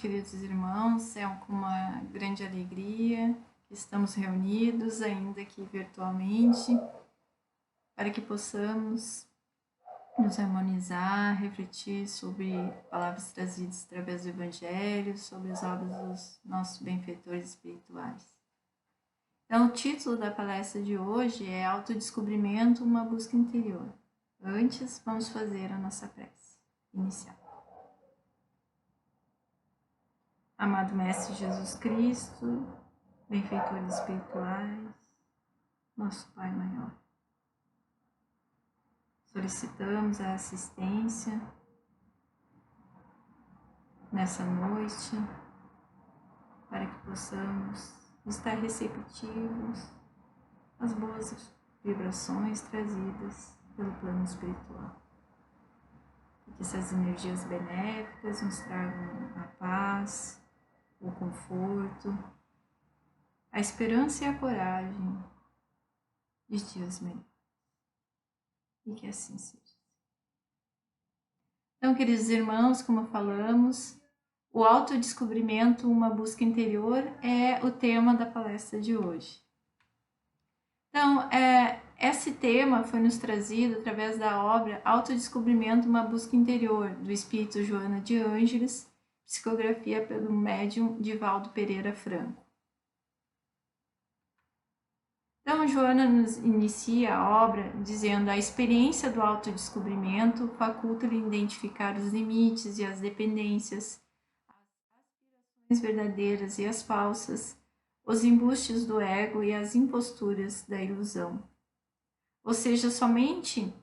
queridos irmãos, é com uma grande alegria que estamos reunidos, ainda que virtualmente, para que possamos nos harmonizar, refletir sobre palavras trazidas através do Evangelho, sobre as obras dos nossos benfeitores espirituais. Então, o título da palestra de hoje é Autodescobrimento, uma busca interior. Antes, vamos fazer a nossa prece inicial. Amado Mestre Jesus Cristo, benfeitores espirituais, nosso Pai maior, solicitamos a assistência nessa noite para que possamos estar receptivos às boas vibrações trazidas pelo plano espiritual. Que essas energias benéficas nos tragam a paz, o conforto, a esperança e a coragem de dias melhores. E que assim seja. Então, queridos irmãos, como falamos, o autodescobrimento, uma busca interior, é o tema da palestra de hoje. Então, esse tema foi nos trazido através da obra Autodescobrimento, uma busca interior, do Espírito Joana de Ângeles, psicografia pelo médium Divaldo Pereira Franco. Então, Joana nos inicia a obra dizendo: a experiência do autodescobrimento faculta-lhe identificar os limites e as dependências, as aspirações verdadeiras e as falsas, os embustes do ego e as imposturas da ilusão. Ou seja, somente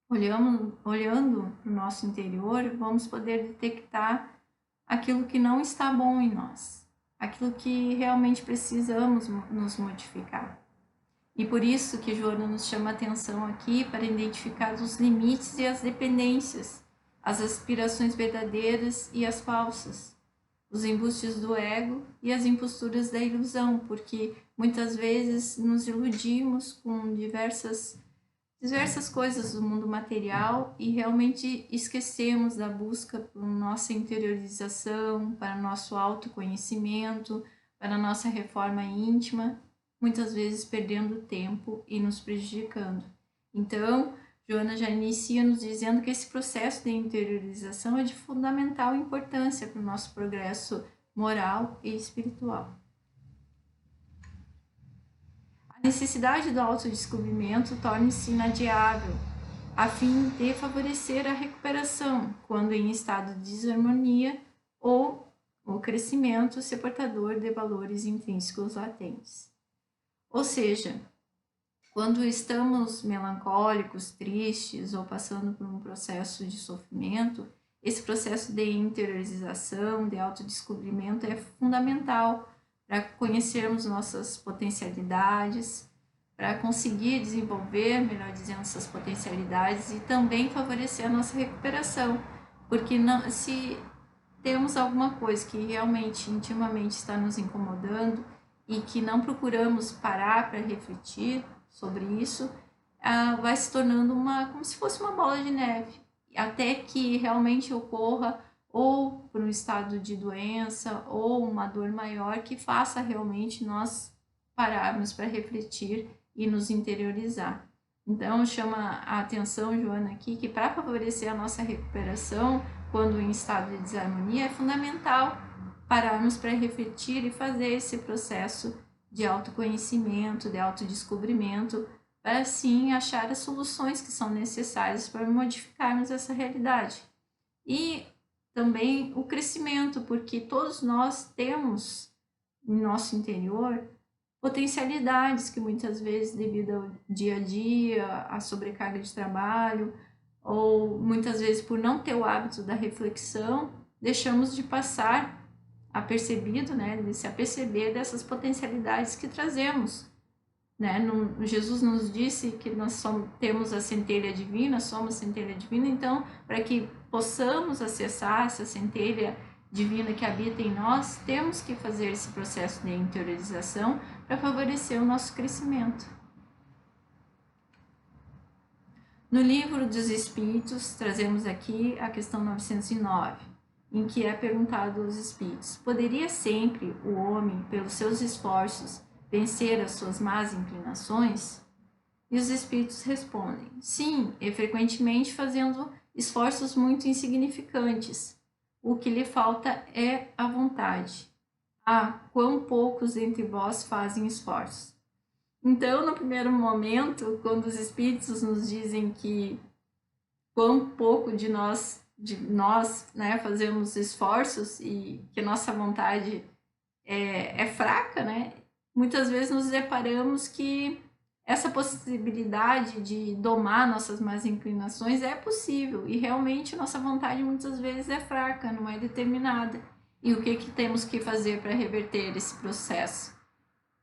olhando para o nosso interior, vamos poder detectar aquilo que não está bom em nós, aquilo que realmente precisamos nos modificar. E por isso que Joana nos chama a atenção aqui para identificar os limites e as dependências, as aspirações verdadeiras e as falsas, os embustes do ego e as imposturas da ilusão, porque muitas vezes nos iludimos com diversas coisas do mundo material e realmente esquecemos da busca por nossa interiorização, para nosso autoconhecimento, para nossa reforma íntima, muitas vezes perdendo tempo e nos prejudicando. Então, Joana já inicia nos dizendo que esse processo de interiorização é de fundamental importância para o nosso progresso moral e espiritual. A necessidade do autodescobrimento torna-se inadiável, a fim de favorecer a recuperação, quando em estado de desarmonia ou o crescimento ser portador de valores intrínsecos latentes. Ou seja, quando estamos melancólicos, tristes ou passando por um processo de sofrimento, esse processo de interiorização, de autodescobrimento é fundamental para conhecermos nossas potencialidades, para conseguir desenvolver, melhor dizendo, essas potencialidades e também favorecer a nossa recuperação, porque se temos alguma coisa que realmente, intimamente está nos incomodando e que não procuramos parar para refletir sobre isso, vai se tornando como se fosse uma bola de neve, até que realmente ocorra ou por um estado de doença ou uma dor maior que faça realmente nós pararmos para refletir e nos interiorizar. Então, chama a atenção, Joana, aqui, que para favorecer a nossa recuperação, quando em estado de desarmonia, é fundamental pararmos para refletir e fazer esse processo de autoconhecimento, de autodescobrimento, para assim achar as soluções que são necessárias para modificarmos essa realidade. E também o crescimento, porque todos nós temos em nosso interior potencialidades que muitas vezes, devido ao dia a dia, à sobrecarga de trabalho, ou muitas vezes por não ter o hábito da reflexão, deixamos de passar apercebido, né, de se aperceber dessas potencialidades que trazemos, né? Jesus nos disse que nós temos a centelha divina, somos centelha divina, então, para que possamos acessar essa centelha divina que habita em nós, temos que fazer esse processo de interiorização para favorecer o nosso crescimento. No Livro dos Espíritos, trazemos aqui a questão 909. em que é perguntado aos espíritos: poderia sempre o homem, pelos seus esforços, vencer as suas más inclinações? E os espíritos respondem: sim, e frequentemente fazendo esforços muito insignificantes. O que lhe falta é a vontade. Ah, quão poucos entre vós fazem esforços. Então, no primeiro momento, quando os espíritos nos dizem que quão pouco de nós né, fazemos esforços e que a nossa vontade é fraca, né? Muitas vezes nos deparamos que essa possibilidade de domar nossas más inclinações é possível e realmente nossa vontade muitas vezes é fraca, não é determinada. E o que temos que fazer para reverter esse processo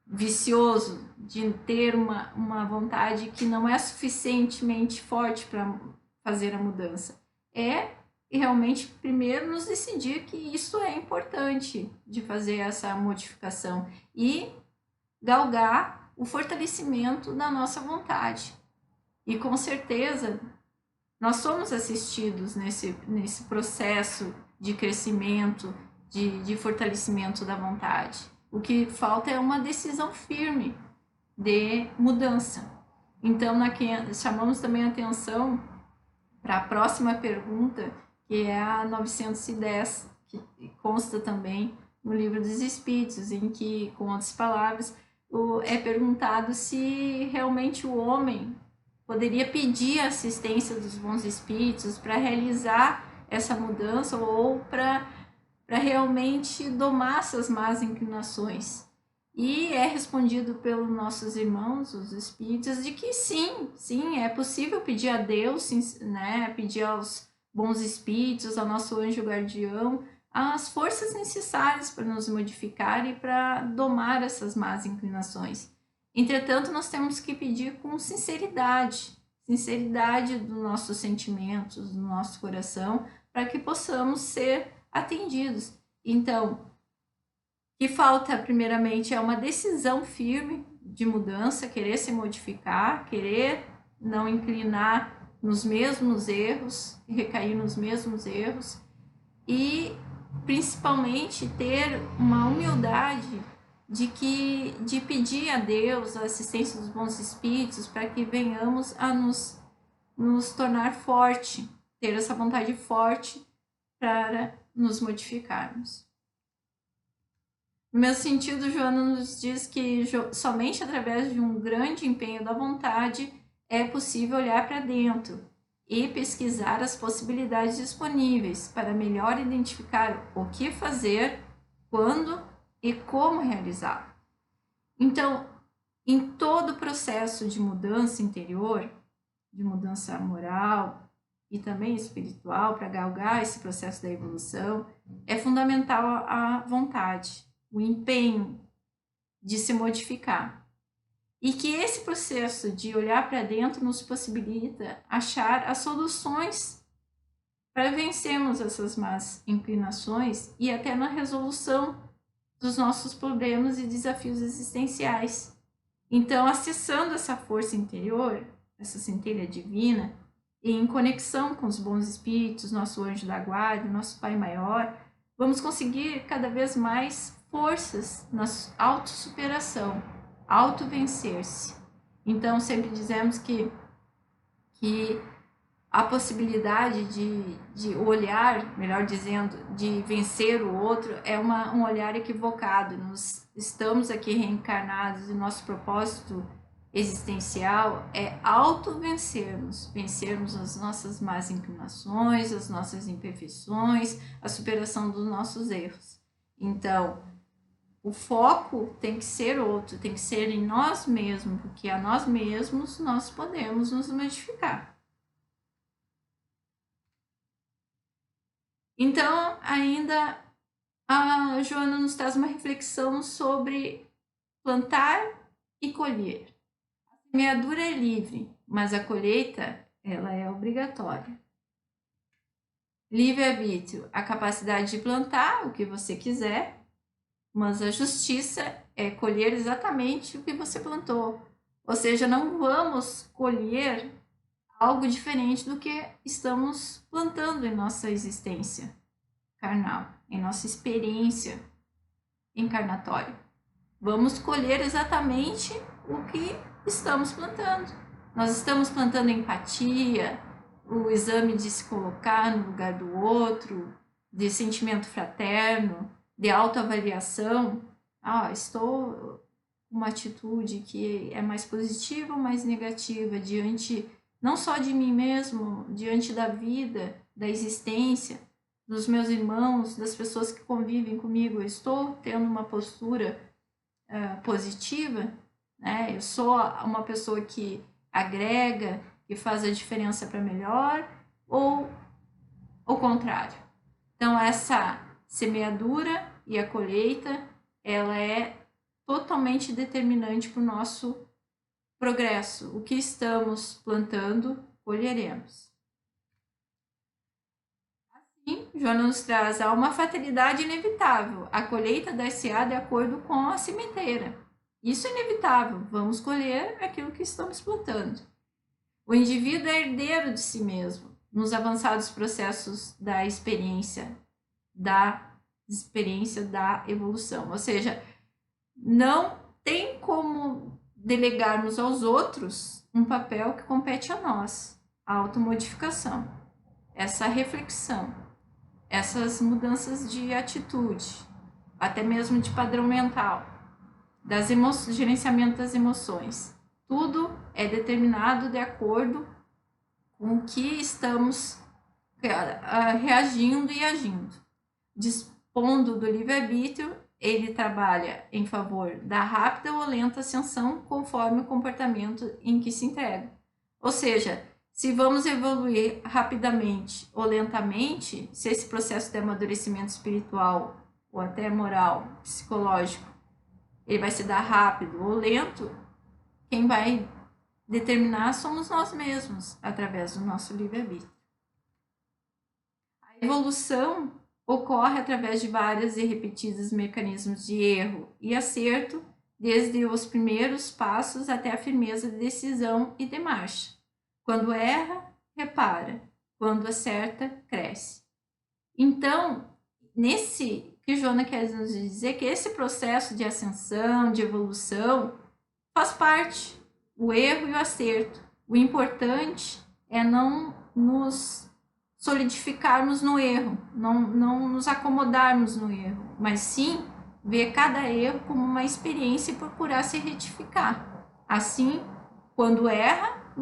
vicioso de ter uma vontade que não é suficientemente forte para fazer a mudança? É realmente primeiro nos decidir que isso é importante de fazer essa modificação e galgar o fortalecimento da nossa vontade. E com certeza nós somos assistidos nesse processo de crescimento, de fortalecimento da vontade. O que falta é uma decisão firme de mudança. Então, chamamos também a atenção para a próxima pergunta, que é a 910, que consta também no Livro dos Espíritos, em que, com outras palavras, é perguntado se realmente o homem poderia pedir a assistência dos bons espíritos para realizar essa mudança ou para realmente domar essas más inclinações. E é respondido pelos nossos irmãos, os espíritos, de que sim, é possível pedir a Deus, né, pedir aos bons espíritos, ao nosso anjo guardião, as forças necessárias para nos modificar e para domar essas más inclinações. Entretanto, nós temos que pedir com sinceridade dos nossos sentimentos, do nosso coração, para que possamos ser atendidos. Então, o que falta primeiramente é uma decisão firme de mudança, querer se modificar, querer não inclinar nos mesmos erros, recair nos mesmos erros e principalmente ter uma humildade de pedir a Deus a assistência dos bons espíritos para que venhamos a nos tornar forte, ter essa vontade forte para nos modificarmos. No meu sentido, Joana nos diz que somente através de um grande empenho da vontade é possível olhar para dentro e pesquisar as possibilidades disponíveis para melhor identificar o que fazer, quando e como realizá-lo. Então, em todo o processo de mudança interior, de mudança moral e também espiritual, para galgar esse processo da evolução, é fundamental a vontade, o empenho de se modificar. E que esse processo de olhar para dentro nos possibilita achar as soluções para vencermos essas más inclinações e até na resolução dos nossos problemas e desafios existenciais. Então, acessando essa força interior, essa centelha divina, e em conexão com os bons espíritos, nosso anjo da guarda, nosso Pai Maior, vamos conseguir cada vez mais forças na autossuperação, auto-vencer-se. Então, sempre dizemos que a possibilidade de olhar, melhor dizendo, de vencer o outro é um olhar equivocado. Nós estamos aqui reencarnados e nosso propósito existencial é auto-vencermos, vencermos as nossas más inclinações, as nossas imperfeições, a superação dos nossos erros. Então, o foco tem que ser outro, tem que ser em nós mesmos, porque a nós mesmos nós podemos nos modificar. Então, ainda a Joana nos traz uma reflexão sobre plantar e colher. A semeadura é livre, mas a colheita, ela é obrigatória. Livre-arbítrio, a capacidade de plantar o que você quiser, mas a justiça é colher exatamente o que você plantou. Ou seja, não vamos colher algo diferente do que estamos plantando em nossa existência carnal, em nossa experiência encarnatória. Vamos colher exatamente o que estamos plantando. Nós estamos plantando empatia, o exame de se colocar no lugar do outro, de sentimento fraterno, de autoavaliação. Estou com uma atitude que é mais positiva ou mais negativa diante não só de mim mesmo, diante da vida, da existência, dos meus irmãos, das pessoas que convivem comigo. Eu estou tendo uma postura positiva, né? Eu sou uma pessoa que agrega, que faz a diferença para melhor, ou o contrário. Então, essa semeadura e a colheita, ela é totalmente determinante para o nosso progresso. O que estamos plantando, colheremos. Assim, Joana nos traz uma fatalidade inevitável. A colheita dar-se-á de acordo com a sementeira. Isso é inevitável. Vamos colher aquilo que estamos plantando. O indivíduo é herdeiro de si mesmo nos avançados processos da experiência da evolução. Ou seja, não tem como delegarmos aos outros um papel que compete a nós. A automodificação, essa reflexão, essas mudanças de atitude, até mesmo de padrão mental, gerenciamento das emoções. Tudo é determinado de acordo com o que estamos reagindo e agindo. Dispondo do livre-arbítrio, ele trabalha em favor da rápida ou lenta ascensão conforme o comportamento em que se entrega. Ou seja, se vamos evoluir rapidamente ou lentamente, se esse processo de amadurecimento espiritual ou até moral, psicológico, ele vai se dar rápido ou lento, quem vai determinar somos nós mesmos, através do nosso livre-arbítrio. A evolução ocorre através de vários e repetidos mecanismos de erro e acerto, desde os primeiros passos até a firmeza de decisão e de marcha. Quando erra, repara. Quando acerta, cresce. Então, que Joana quer nos dizer que esse processo de ascensão, de evolução, faz parte, o erro e o acerto. O importante é não nos solidificarmos no erro, não nos acomodarmos no erro, mas sim ver cada erro como uma experiência e procurar se retificar. Assim, quando erra,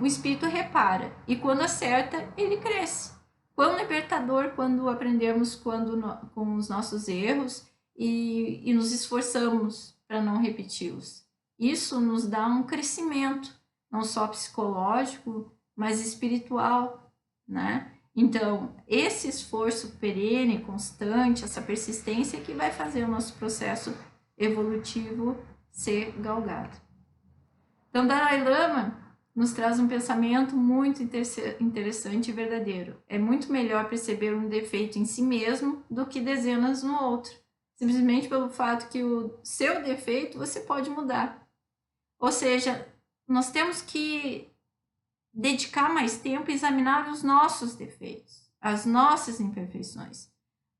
o espírito repara, e quando acerta, ele cresce. Quão libertador quando aprendemos com os nossos erros e nos esforçamos para não repeti-los. Isso nos dá um crescimento, não só psicológico, mas espiritual, né? Então, esse esforço perene, constante, essa persistência que vai fazer o nosso processo evolutivo ser galgado. Então, Dalai Lama nos traz um pensamento muito interessante e verdadeiro. É muito melhor perceber um defeito em si mesmo do que dezenas no outro. Simplesmente pelo fato que o seu defeito você pode mudar. Ou seja, nós temos que dedicar mais tempo a examinar os nossos defeitos, as nossas imperfeições,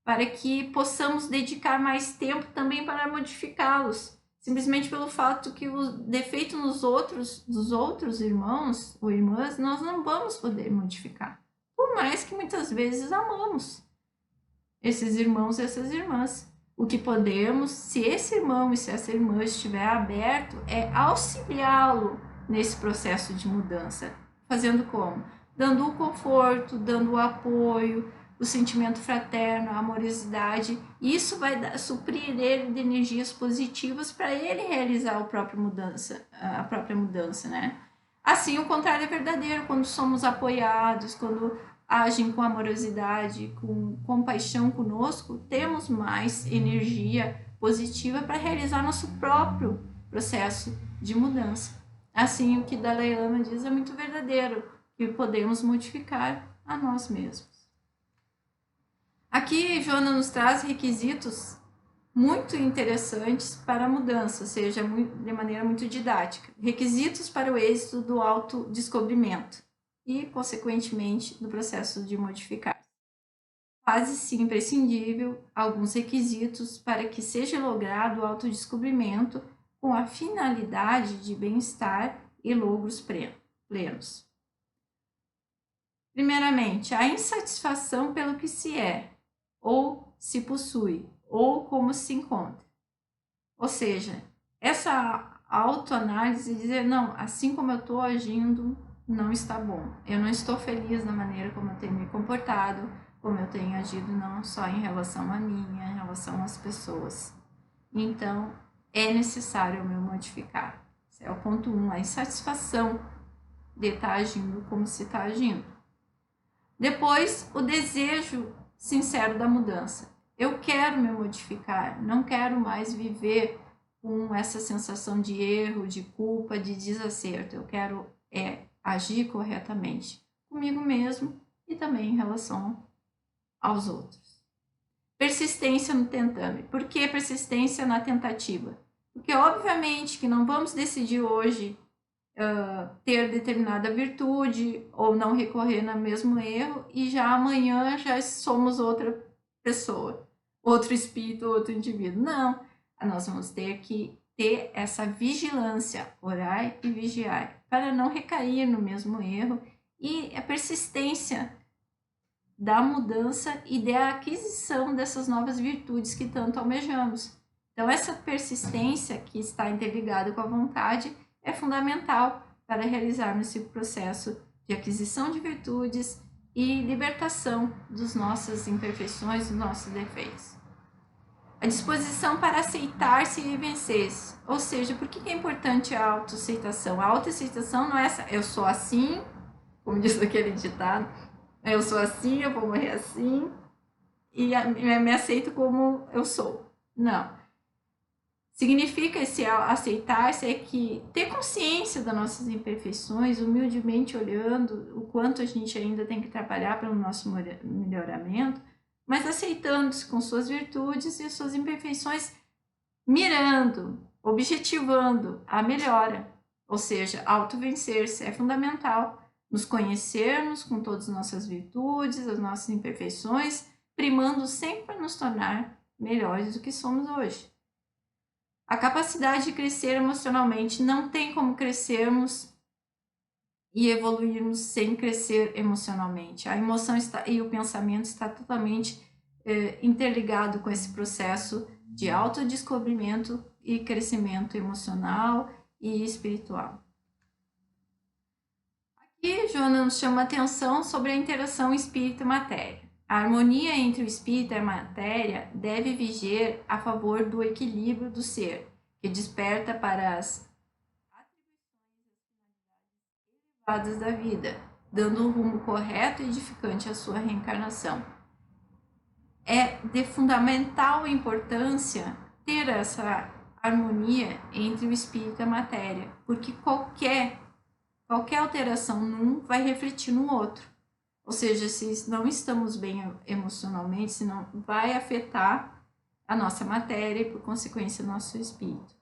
para que possamos dedicar mais tempo também para modificá-los. Simplesmente pelo fato que o defeito dos outros irmãos ou irmãs, nós não vamos poder modificar. Por mais que muitas vezes amamos esses irmãos e essas irmãs. O que podemos, se esse irmão e se essa irmã estiver aberto, é auxiliá-lo nesse processo de mudança. Fazendo como? Dando o conforto, dando o apoio, o sentimento fraterno, a amorosidade. Isso vai suprir ele de energias positivas para ele realizar a própria mudança, né? Assim, o contrário é verdadeiro. Quando somos apoiados, quando agem com amorosidade, com compaixão conosco, temos mais energia positiva para realizar nosso próprio processo de mudança. Assim, o que Dalai Lama diz é muito verdadeiro, que podemos modificar a nós mesmos. Aqui, Joana nos traz requisitos muito interessantes para a mudança, ou seja, de maneira muito didática. Requisitos para o êxito do autodescobrimento e, consequentemente, do processo de modificar. faz-se imprescindível alguns requisitos para que seja logrado o autodescobrimento com a finalidade de bem-estar e logros plenos. Primeiramente, a insatisfação pelo que se é, ou se possui, ou como se encontra. Ou seja, essa autoanálise de dizer, não, assim como eu estou agindo, não está bom. Eu não estou feliz na maneira como eu tenho me comportado, como eu tenho agido, não só em relação a mim, em relação às pessoas. Então, é necessário eu me modificar. Esse é o ponto 1, a insatisfação de estar agindo como se está agindo. Depois, o desejo sincero da mudança. Eu quero me modificar, não quero mais viver com essa sensação de erro, de culpa, de desacerto. Eu quero agir corretamente comigo mesmo e também em relação aos outros. Persistência no tentame. Por que persistência na tentativa? Porque obviamente que não vamos decidir hoje ter determinada virtude ou não recorrer no mesmo erro e já amanhã já somos outra pessoa, outro espírito, outro indivíduo. Não, nós vamos ter que ter essa vigilância, orar e vigiar, para não recair no mesmo erro e a persistência da mudança e da aquisição dessas novas virtudes que tanto almejamos. Então, essa persistência que está interligada com a vontade é fundamental para realizarmos esse processo de aquisição de virtudes e libertação das nossas imperfeições, dos nossos defeitos. A disposição para aceitar-se e vencer-se. Ou seja, por que é importante a autoaceitação? A autoaceitação não é essa, eu sou assim, como diz aquele ditado, eu sou assim, eu vou morrer assim, e me aceito como eu sou. Não. Significa esse aceitar-se é que ter consciência das nossas imperfeições, humildemente olhando o quanto a gente ainda tem que trabalhar pelo nosso melhoramento, mas aceitando-se com suas virtudes e suas imperfeições, mirando, objetivando a melhora. Ou seja, auto-vencer-se é fundamental. Nos conhecermos com todas as nossas virtudes, as nossas imperfeições, primando sempre para nos tornar melhores do que somos hoje. A capacidade de crescer emocionalmente. Não tem como crescermos e evoluirmos sem crescer emocionalmente. A emoção e o pensamento está totalmente interligado com esse processo de autodescobrimento e crescimento emocional e espiritual. Aqui, Joana nos chama a atenção sobre a interação espírito e matéria. A harmonia entre o espírito e a matéria deve viger a favor do equilíbrio do ser, que desperta para as atribuições elevadas da vida, dando um rumo correto e edificante à sua reencarnação. É de fundamental importância ter essa harmonia entre o espírito e a matéria, porque qualquer alteração num vai refletir no outro. Ou seja, se não estamos bem emocionalmente, senão vai afetar a nossa matéria e, por consequência, o nosso espírito.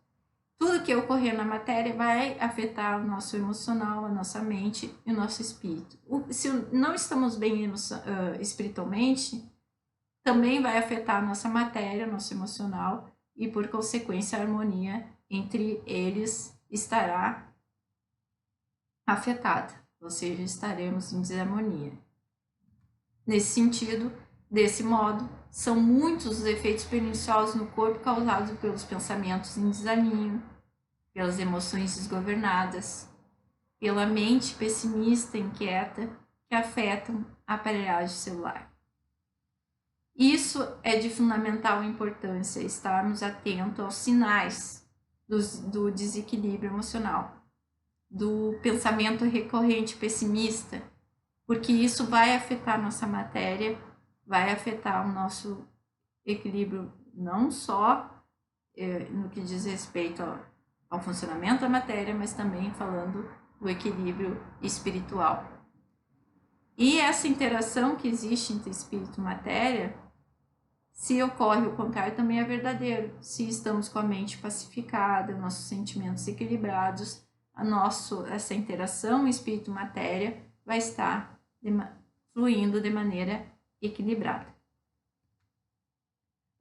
Tudo que ocorrer na matéria vai afetar o nosso emocional, a nossa mente e o nosso espírito. Se não estamos bem espiritualmente, também vai afetar a nossa matéria, nosso emocional e, por consequência, a harmonia entre eles estará afetada, ou seja, estaremos em desarmonia. Nesse sentido, desse modo, são muitos os efeitos perniciosos no corpo causados pelos pensamentos em desalinho, pelas emoções desgovernadas, pela mente pessimista, inquieta, que afetam a aparelhagem celular. Isso é de fundamental importância, estarmos atentos aos sinais do desequilíbrio emocional, do pensamento recorrente pessimista, porque isso vai afetar a nossa matéria, vai afetar o nosso equilíbrio, não só no que diz respeito ao funcionamento da matéria, mas também falando do equilíbrio espiritual. E essa interação que existe entre espírito e matéria, se ocorre o contrário, também é verdadeiro. Se estamos com a mente pacificada, nossos sentimentos equilibrados, essa interação espírito-matéria vai estar fluindo de maneira equilibrada.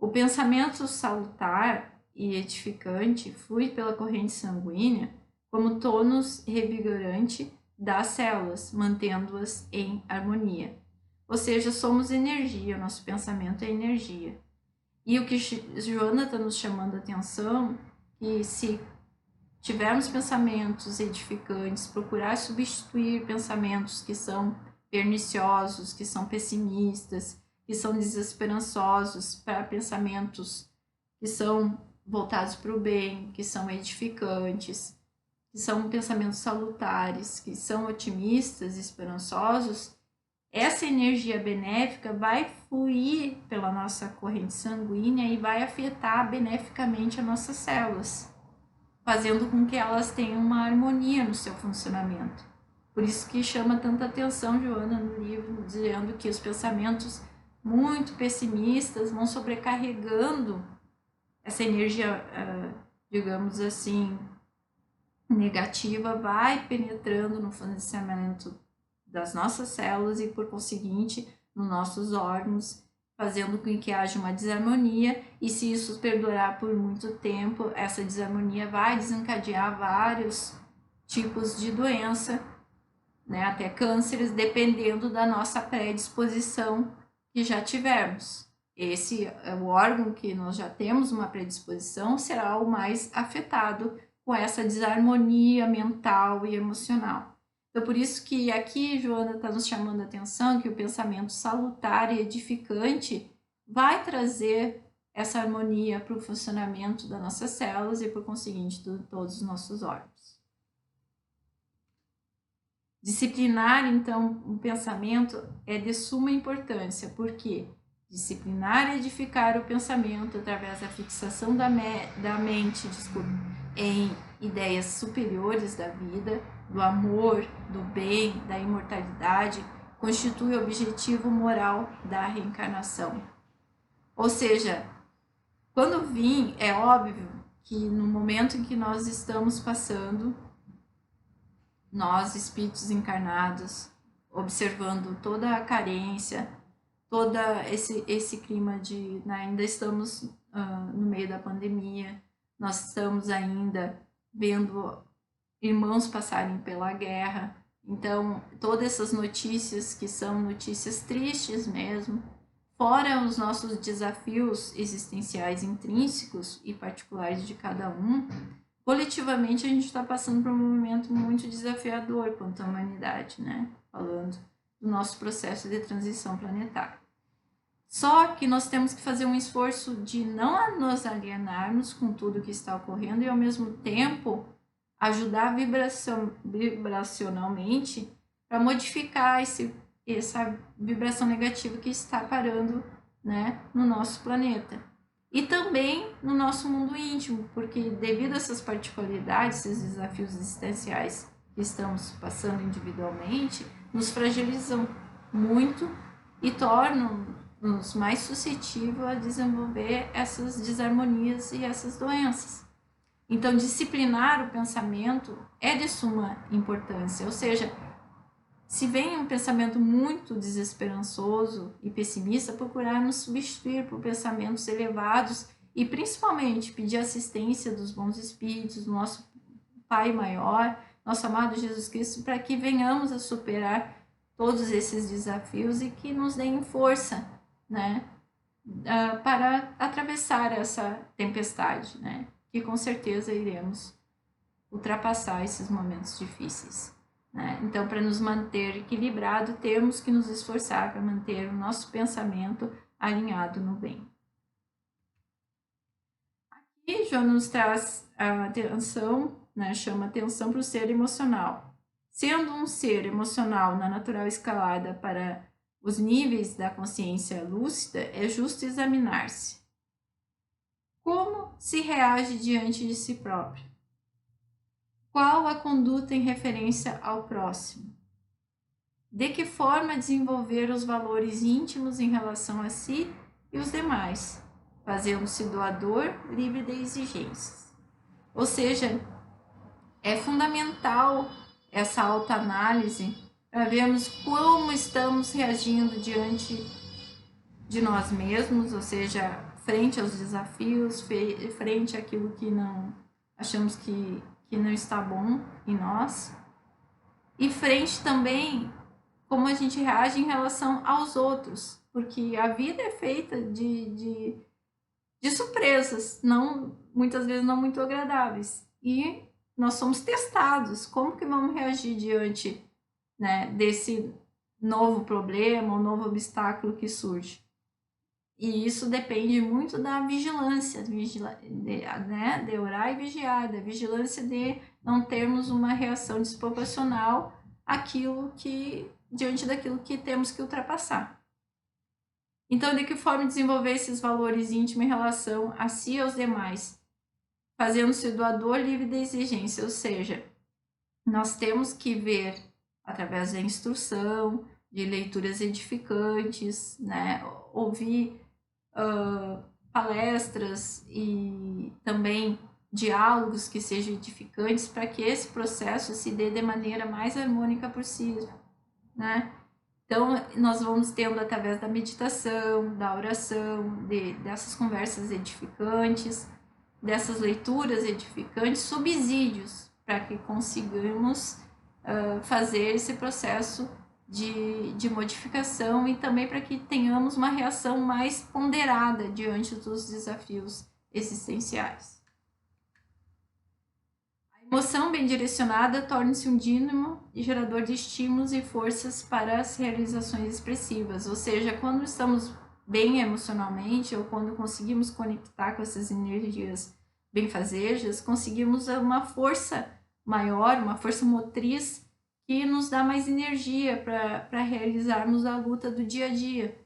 O pensamento salutar e edificante flui pela corrente sanguínea como tônus revigorante das células, mantendo-as em harmonia. Ou seja, somos energia, nosso pensamento é energia. E o que Joana está nos chamando a atenção, que se tivermos pensamentos edificantes, procurar substituir pensamentos que são perniciosos, que são pessimistas, que são desesperançosos, para pensamentos que são voltados para o bem, que são edificantes, que são pensamentos salutares, que são otimistas, esperançosos, essa energia benéfica vai fluir pela nossa corrente sanguínea e vai afetar beneficamente as nossas células, fazendo com que elas tenham uma harmonia no seu funcionamento. Por isso que chama tanta atenção, Joana, no livro, dizendo que os pensamentos muito pessimistas vão sobrecarregando essa energia, digamos assim, negativa, vai penetrando no funcionamento das nossas células e, por conseguinte, nos nossos órgãos, fazendo com que haja uma desarmonia, e se isso perdurar por muito tempo, essa desarmonia vai desencadear vários tipos de doença, né, até cânceres, dependendo da nossa predisposição que já tivermos. Esse é o órgão que nós já temos uma predisposição, será o mais afetado com essa desarmonia mental e emocional. Então, por isso que aqui, Joana está nos chamando a atenção que o pensamento salutar e edificante vai trazer essa harmonia para o funcionamento das nossas células e, por conseguinte, de todos os nossos órgãos. Disciplinar, então, o pensamento é de suma importância, porque disciplinar e edificar o pensamento através da fixação da mente, em ideias superiores da vida, do amor, do bem, da imortalidade, constitui o objetivo moral da reencarnação. Ou seja, quando vim, é óbvio que no momento em que nós estamos passando, nós, espíritos encarnados, observando toda a carência, todo esse clima de... ainda estamos no meio da pandemia, nós estamos ainda vendo irmãos passarem pela guerra. Então, todas essas notícias que são notícias tristes mesmo, fora os nossos desafios existenciais intrínsecos e particulares de cada um, coletivamente a gente está passando por um momento muito desafiador quanto à humanidade, né? Falando do nosso processo de transição planetária. Só que nós temos que fazer um esforço de não nos alienarmos com tudo que está ocorrendo e, ao mesmo tempo, ajudar vibracionalmente para modificar essa vibração negativa que está parando, né, no nosso planeta. E também no nosso mundo íntimo, porque devido a essas particularidades, esses desafios existenciais que estamos passando individualmente, nos fragilizam muito e tornam-nos mais suscetíveis a desenvolver essas desarmonias e essas doenças. Então, disciplinar o pensamento é de suma importância, ou seja, se vem um pensamento muito desesperançoso e pessimista, procurar nos substituir por pensamentos elevados e, principalmente, pedir assistência dos bons espíritos, do nosso Pai Maior, nosso amado Jesus Cristo, para que venhamos a superar todos esses desafios e que nos deem força, né, para atravessar essa tempestade, né? Que com certeza iremos ultrapassar esses momentos difíceis, né? Então, para nos manter equilibrado, temos que nos esforçar para manter o nosso pensamento alinhado no bem. Aqui, Joana nos traz a atenção, né, chama atenção para o ser emocional. Sendo um ser emocional na natural escalada para os níveis da consciência lúcida, é justo examinar-se. Como se reage diante de si próprio? Qual a conduta em referência ao próximo? De que forma desenvolver os valores íntimos em relação a si e os demais, fazendo-se doador, livre de exigências? Ou seja, é fundamental essa autoanálise para vermos como estamos reagindo diante de nós mesmos, ou seja, frente aos desafios, frente àquilo que não achamos que não está bom em nós, e frente também como a gente reage em relação aos outros, porque a vida é feita de surpresas, não, muitas vezes não muito agradáveis, e nós somos testados, como que vamos reagir diante, né, desse novo problema, um novo obstáculo que surge. E isso depende muito da vigilância, né, de orar e vigiar, da vigilância de não termos uma reação desproporcional diante daquilo que temos que ultrapassar. Então, de que forma desenvolver esses valores íntimos em relação a si e aos demais? Fazendo-se doador livre da exigência, ou seja, nós temos que ver através da instrução, de leituras edificantes, né, ouvir palestras e também diálogos que sejam edificantes para que esse processo se dê de maneira mais harmônica possível, né? Então, nós vamos tendo através da meditação, da oração, dessas conversas edificantes, dessas leituras edificantes, subsídios para que consigamos fazer esse processo de modificação e também para que tenhamos uma reação mais ponderada diante dos desafios existenciais. A emoção bem direcionada torna-se um dínamo e gerador de estímulos e forças para as realizações expressivas, ou seja, quando estamos bem emocionalmente ou quando conseguimos conectar com essas energias benfazejas, conseguimos uma força maior, uma força motriz que nos dá mais energia para realizarmos a luta do dia a dia.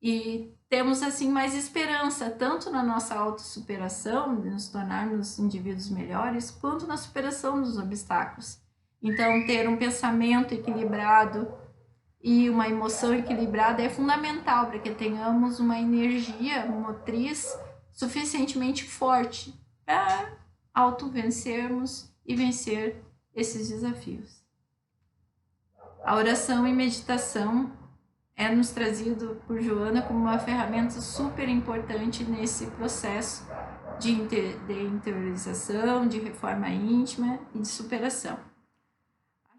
E temos, assim, mais esperança, tanto na nossa autossuperação, de nos tornarmos indivíduos melhores, quanto na superação dos obstáculos. Então, ter um pensamento equilibrado e uma emoção equilibrada é fundamental para que tenhamos uma energia motriz suficientemente forte para auto-vencermos e vencer esses desafios. A oração e meditação é nos trazido por Joana como uma ferramenta super importante nesse processo de interiorização, de reforma íntima e de superação.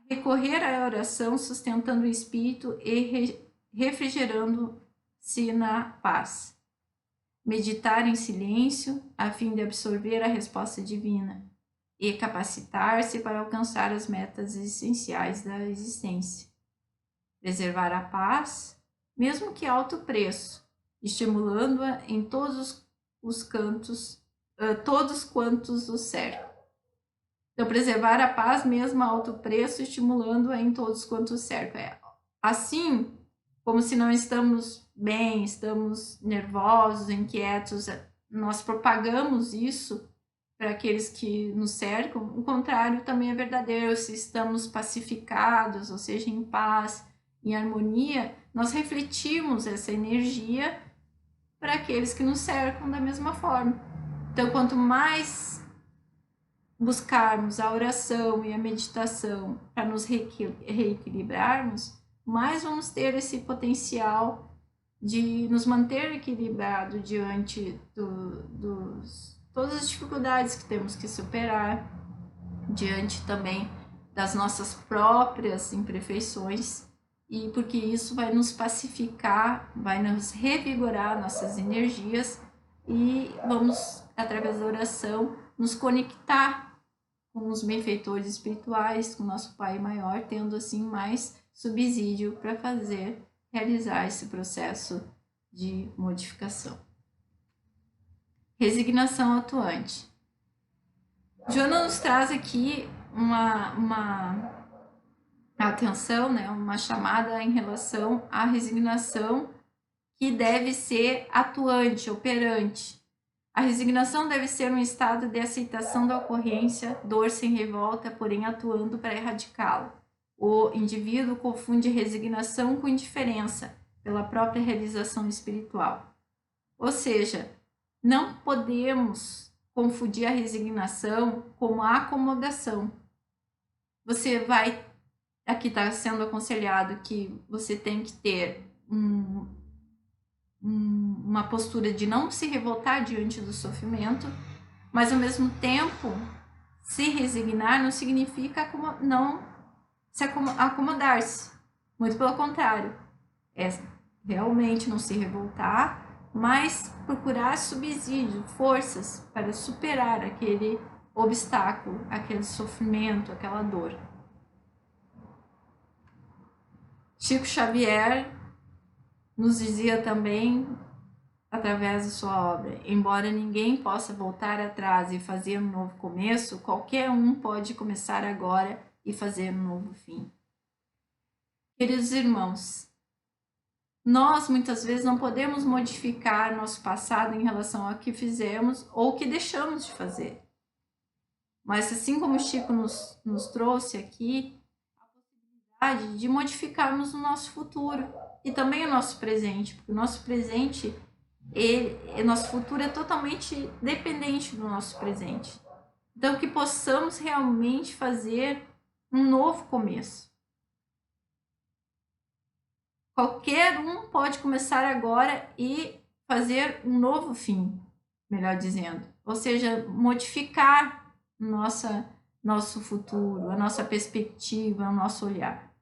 Recorrer à oração sustentando o espírito e refrigerando-se na paz. Meditar em silêncio a fim de absorver a resposta divina e capacitar-se para alcançar as metas essenciais da existência. Preservar a paz, mesmo que a alto preço, estimulando-a em todos os cantos, todos quantos o cercam. Então, preservar a paz, mesmo a alto preço, estimulando-a em todos quantos o cercam. Assim, como se não estamos bem, estamos nervosos, inquietos, nós propagamos isso para aqueles que nos cercam. O contrário também é verdadeiro. Se estamos pacificados, ou seja, em paz, em harmonia, nós refletimos essa energia para aqueles que nos cercam da mesma forma. Então, quanto mais buscarmos a oração e a meditação para nos reequilibrarmos, mais vamos ter esse potencial de nos manter equilibrado diante todas as dificuldades que temos que superar, diante também das nossas próprias imperfeições, e porque isso vai nos pacificar, vai nos revigorar nossas energias e vamos, através da oração, nos conectar com os benfeitores espirituais, com o nosso Pai Maior, tendo assim mais subsídio para realizar esse processo de modificação. Resignação atuante. Joana nos traz aqui uma atenção, né, uma chamada em relação à resignação que deve ser atuante, operante. A resignação deve ser um estado de aceitação da ocorrência, dor sem revolta, porém atuando para erradicá-la. O indivíduo confunde resignação com indiferença pela própria realização espiritual. Ou seja, não podemos confundir a resignação com a acomodação. Você vai, aqui está sendo aconselhado que você tem que ter uma postura de não se revoltar diante do sofrimento, mas ao mesmo tempo se resignar não significa não se acomodar-se. Muito pelo contrário, é realmente não se revoltar, mas procurar subsídio, forças para superar aquele obstáculo, aquele sofrimento, aquela dor. Chico Xavier nos dizia também, através de sua obra, embora ninguém possa voltar atrás e fazer um novo começo, qualquer um pode começar agora e fazer um novo fim. Queridos irmãos, nós muitas vezes não podemos modificar nosso passado em relação ao que fizemos ou o que deixamos de fazer. Mas assim como o Chico nos trouxe aqui, a possibilidade de modificarmos o nosso futuro e também o nosso presente, porque o nosso presente, nosso futuro é totalmente dependente do nosso presente. Então que possamos realmente fazer um novo começo. Qualquer um pode começar agora e fazer um novo fim, melhor dizendo. Ou seja, modificar nosso futuro, a nossa perspectiva, o nosso olhar.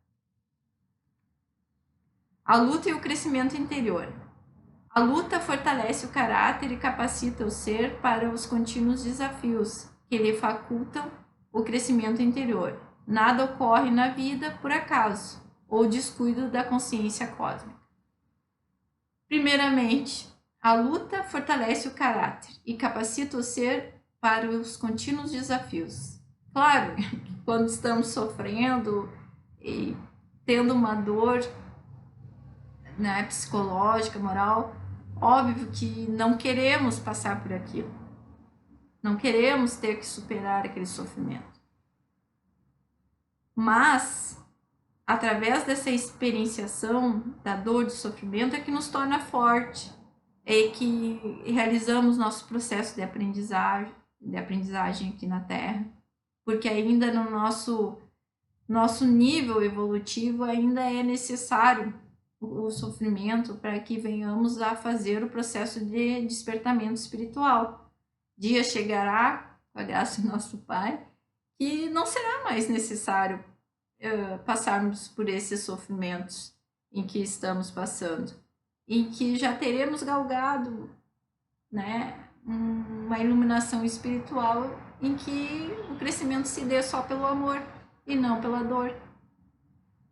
A luta e o crescimento interior. A luta fortalece o caráter e capacita o ser para os contínuos desafios que lhe facultam o crescimento interior. Nada ocorre na vida por acaso ou descuido da consciência cósmica. Primeiramente, a luta fortalece o caráter e capacita o ser para os contínuos desafios. Claro que quando estamos sofrendo e tendo uma dor, né, psicológica, moral, óbvio que não queremos passar por aquilo. Não queremos ter que superar aquele sofrimento. Mas através dessa experienciação da dor, do sofrimento, é que nos torna forte, é que realizamos nosso processo de aprendizagem aqui na Terra, porque ainda no nosso nível evolutivo ainda é necessário o sofrimento para que venhamos a fazer o processo de despertamento espiritual. Dia chegará, com a graça do nosso Pai, que não será mais necessário passarmos por esses sofrimentos em que estamos passando, em que já teremos galgado, né, uma iluminação espiritual em que o crescimento se dê só pelo amor e não pela dor.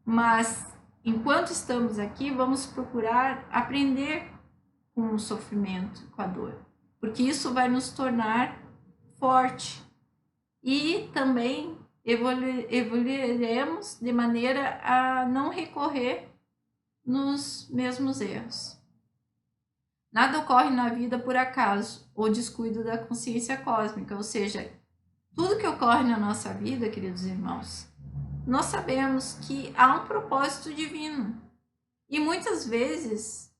Mas enquanto estamos aqui, vamos procurar aprender com o sofrimento, com a dor, porque isso vai nos tornar forte e também evoluiremos de maneira a não recorrer nos mesmos erros. Nada ocorre na vida por acaso ou descuido da consciência cósmica, ou seja, tudo que ocorre na nossa vida, queridos irmãos, nós sabemos que há um propósito divino. E muitas vezes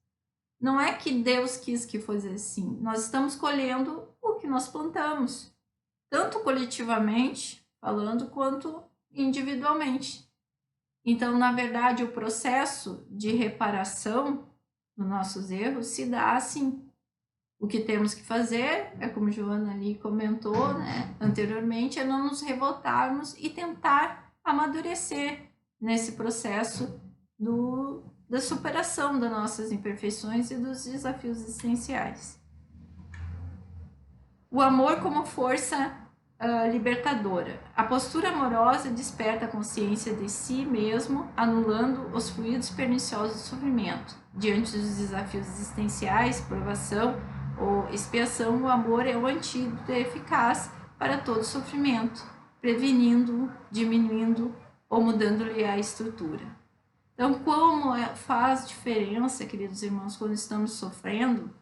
não é que Deus quis que fosse assim, nós estamos colhendo o que nós plantamos, tanto coletivamente falando quanto individualmente. Então, na verdade, o processo de reparação dos nossos erros se dá assim. O que temos que fazer é, como Joana ali comentou, né, anteriormente, é não nos revoltarmos e tentar amadurecer nesse processo da superação das nossas imperfeições e dos desafios existenciais. O amor como força libertadora. A postura amorosa desperta a consciência de si mesmo, anulando os fluidos perniciosos do sofrimento. Diante dos desafios existenciais, provação ou expiação, o amor é o antídoto eficaz para todo sofrimento, prevenindo, diminuindo ou mudando-lhe a estrutura. Então, como faz diferença, queridos irmãos, quando estamos sofrendo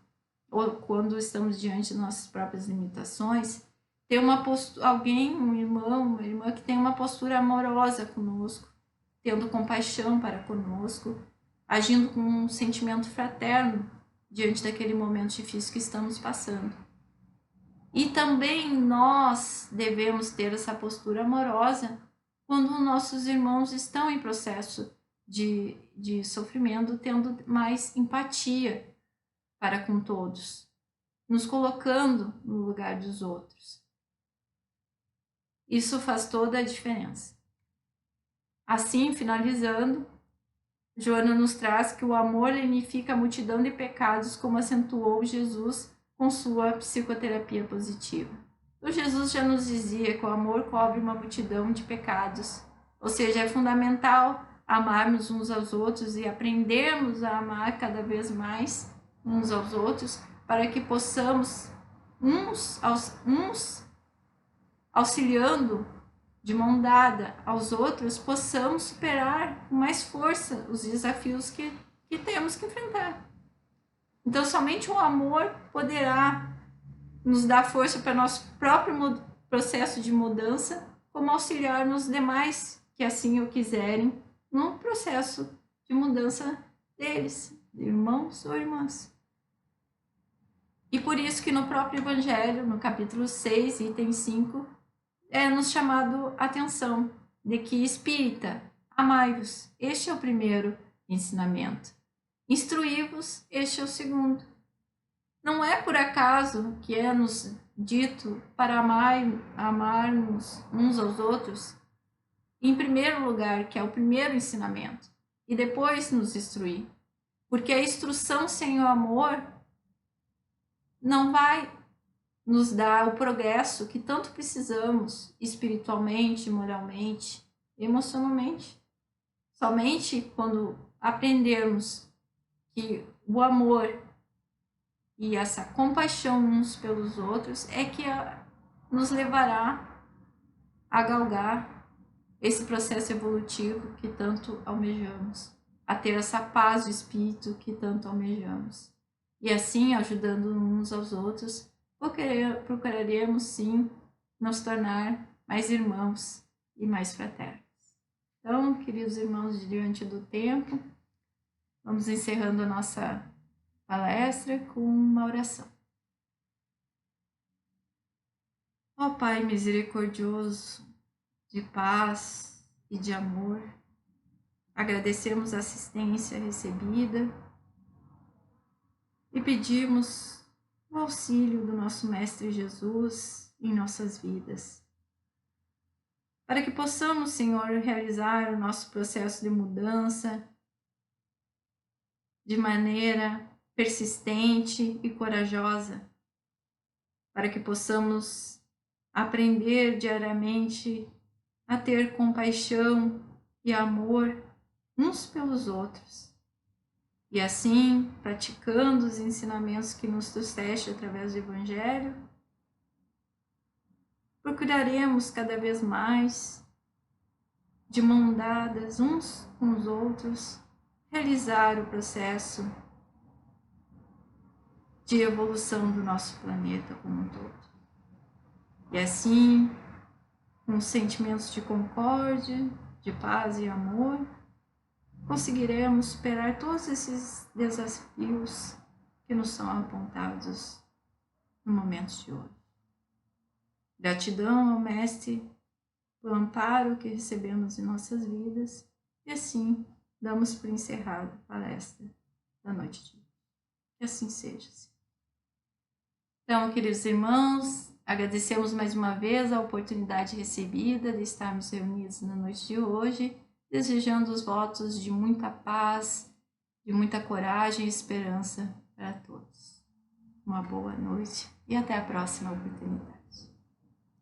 ou quando estamos diante de nossas próprias limitações, ter uma alguém, um irmão, uma irmã que tem uma postura amorosa conosco, tendo compaixão para conosco, agindo com um sentimento fraterno diante daquele momento difícil que estamos passando. E também nós devemos ter essa postura amorosa quando nossos irmãos estão em processo de sofrimento, tendo mais empatia, para com todos, nos colocando no lugar dos outros. Isso faz toda a diferença. Assim, finalizando, Joana nos traz que o amor unifica a multidão de pecados, como acentuou Jesus com sua psicoterapia positiva. Então, Jesus já nos dizia que o amor cobre uma multidão de pecados, ou seja, é fundamental amarmos uns aos outros e aprendermos a amar cada vez mais uns aos outros, para que possamos, uns auxiliando de mão dada aos outros, possamos superar com mais força os desafios que temos que enfrentar. Então, somente o amor poderá nos dar força para nosso próprio processo de mudança, como auxiliar nos demais que assim o quiserem, no processo de mudança deles, irmãos ou irmãs. E por isso que no próprio Evangelho, no capítulo 6, item 5, é nos chamado a atenção de que espírita, amai-vos, este é o primeiro ensinamento. Instruí-vos, este é o segundo. Não é por acaso que é nos dito para amarmos uns aos outros, em primeiro lugar, que é o primeiro ensinamento, e depois nos instruir. Porque a instrução sem o amor não vai nos dar o progresso que tanto precisamos espiritualmente, moralmente, emocionalmente. Somente quando aprendermos que o amor e essa compaixão uns pelos outros é que nos levará a galgar esse processo evolutivo que tanto almejamos, a ter essa paz de espírito que tanto almejamos. E assim, ajudando uns aos outros, procuraremos sim nos tornar mais irmãos e mais fraternos. Então, queridos irmãos, diante do tempo, vamos encerrando a nossa palestra com uma oração. Ó Pai misericordioso, de paz e de amor, agradecemos a assistência recebida e pedimos o auxílio do nosso Mestre Jesus em nossas vidas, para que possamos, Senhor, realizar o nosso processo de mudança de maneira persistente e corajosa, para que possamos aprender diariamente a ter compaixão e amor uns pelos outros. E assim, praticando os ensinamentos que nos trouxeste através do Evangelho, procuraremos cada vez mais, de mão dadas uns com os outros, realizar o processo de evolução do nosso planeta como um todo. E assim, com sentimentos de concórdia, de paz e amor, conseguiremos superar todos esses desafios que nos são apontados no momento de hoje. Gratidão ao Mestre pelo amparo que recebemos em nossas vidas e assim damos por encerrada a palestra da noite de hoje. Que assim seja. Então, queridos irmãos, agradecemos mais uma vez a oportunidade recebida de estarmos reunidos na noite de hoje, desejando os votos de muita paz, de muita coragem e esperança para todos. Uma boa noite e até a próxima oportunidade.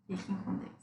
Fiquem com Deus.